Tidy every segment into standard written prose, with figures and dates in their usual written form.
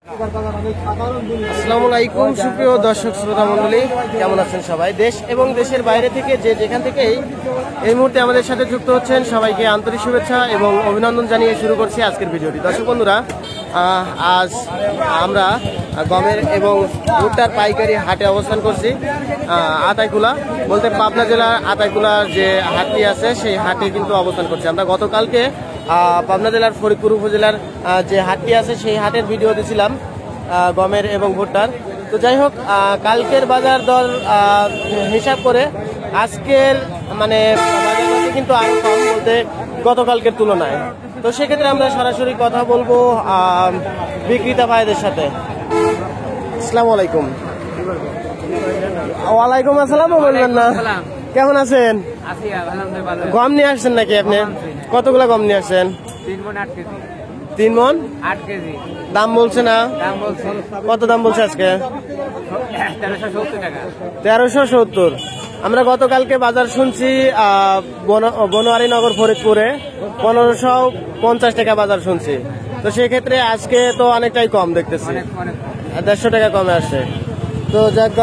আসসালামু আলাইকুম সুপ্রিয় দর্শক শ্রোতা মণ্ডলী, কেমন আছেন সবাই? দেশ এবং দেশের বাইরে থেকে যেখান থেকেই এই মুহূর্তে আমাদের সাথে যুক্ত হচ্ছেন সবাইকে আন্তরিক শুভেচ্ছা এবং অভিনন্দন জানিয়ে শুরু করছি আজকের ভিডিওটি। দর্শক বন্ধুরা, আজ আমরা গমের এবং ভুট্টার পাইকারি হাটে অবস্থান করছি। আতাইকুলা বলতে পাবনা জেলার আতাইকুলার যে হাটটি আছে সেই হাটে কিন্তু অবস্থান করছি আমরা। গতকালকে পাবনা জেলার ফরিদপুর উপজেলার যে হাটটি আছে সেই হাটের ভিডিও দিয়েছিলাম গমের এবং ভুট্টার। তো যাই হোক, কালকের বাজার দর হিসাব করে আজকের মানে বাজার কিন্তু আরো কম বলতে গতকালকের তুলনায়। তো সেক্ষেত্রে আমরা সরাসরি কথা বলবো বিক্রেতা ভাইদের সাথে। আসসালামু আলাইকুম। ওয়ালাইকুম আসসালাম। বলবেন না, কেমন আছেন? গম নিয়ে আসছেন নাকি আপনি? কতগুলা গম নিয়ে আসছেন? 3 মণ 8 কেজি। দাম বলছে না? কত দাম বলছে আজকে? 1370। আমরা গতকালকে বাজার শুনছি বনোয়ারিনগর ফরিদপুরে 1550 টাকা বাজার শুনছি। তো সেক্ষেত্রে আজকে তো অনেকটাই কম দেখতেছি, 150 টাকা কমে আসছে। তো যাক,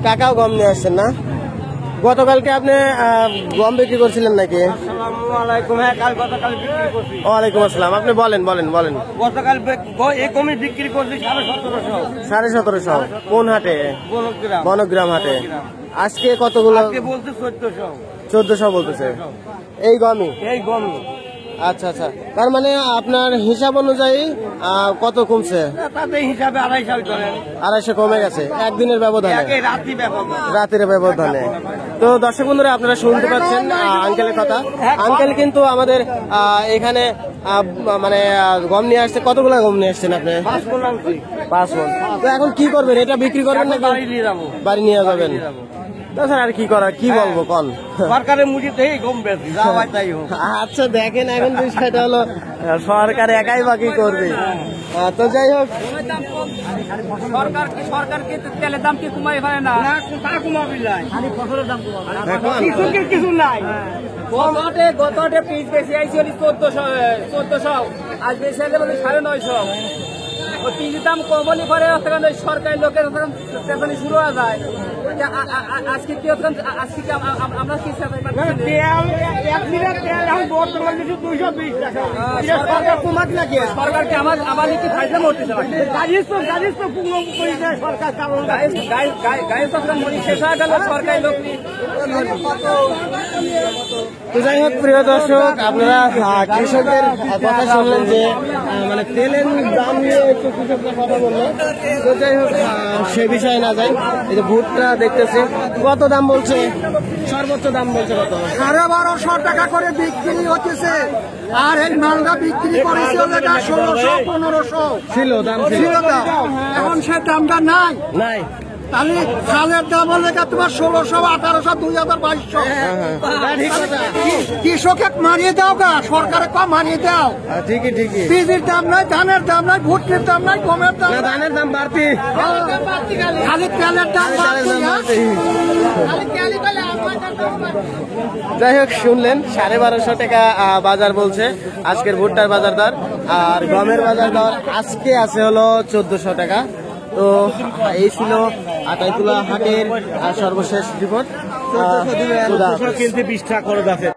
কাকাও গম নিয়ে আসছেন না? গতকালকে আপনি গম বিক্রি করছিলেন নাকি? ওয়ালাইকুম আসসালাম। আপনি বলেন। গতকাল গমই বিক্রি করছি 1750। কোন হাটে? বনগ্রাম হাটে। আজকে কতগুলো বলছে? 1400 বলতেছে। এই গমই। আচ্ছা, তার মানে আপনার হিসাব অনুযায়ী কত কমছে? হিসাবে 250 কমে গেছে একদিনের ব্যবধানে, রাতের ব্যবধানে। তো দর্শক বন্ধুরা, আপনারা শুনতে পাচ্ছেন আঙ্কেলের কথা। আঙ্কেল কিন্তু আমাদের এখানে মানে গম নিয়ে আসছে। কতগুলো গম নিয়ে আসছেন আপনি? 5 মণ। তো এখন কি করবেন? এটা বিক্রি করবেন নাকি বাড়ি নিয়ে যাবেন? তাছাড়া আর কি করার, কি বলবো কোন? সরকারের মুজিতে গম বেশি। আচ্ছা দেখেন, এখন বিষয়টা হলো সরকার একাই বাকি করবে। তো যাই হোক, সরকার তেলের দাম কি কমাই পারে না? কিছু নাই। গতটে পিস বেশি আইসি 1400, আজ বেশি আইলে বলে 950। পিসের দাম কমনি পরে সরকারি লোকের শুরু হয়ে যায়। আজকে কি আজকে আমরা কি সরকারকে আমার কি ফায়দা করতে শেষ হয়ে গেল সরকারি লোক। তো যাই হোক, প্রিয় দর্শক, আপনারা কৃষকদের কথা শুনলেন যে মানে তেলের দাম নিয়ে একটু কৃষকরা কথা বললো। তো যাই হোক, সে বিষয়ে না যাই। এই যে ভুট্টা দেখতেছি, কত দাম বলছে? সর্বোচ্চ দাম বলছে কত? 1250 টাকা করে বিক্রি হচ্ছে। আর এই মালটা বিক্রি করেছে 1600-1500 ছিল দাম, এখন সে দামটা নাই। তাহলে চালের দাম হলে তোমার 1600, 1800, 2000, 2200। কৃষকে মারিয়ে দাও গা, সরকারে কম মারিয়ে দাও। ঠিকই। বীজের দাম নাই, ধানের দাম নাই, ভুট্টির দাম নাই, গমের দাম। ধানের দাম বাড়তি, খালি তেলের দাম বাড়তি। যাই হোক, শুনলেন 1250 টাকা বাজার বলছে আজকের ভুট্টার বাজার দর। আর গমের বাজার দর আজকে আছে হলো 1400 টাকা। তো এই ছিল আতাইকুলা হাটের সর্বশেষ রিপোর্ট।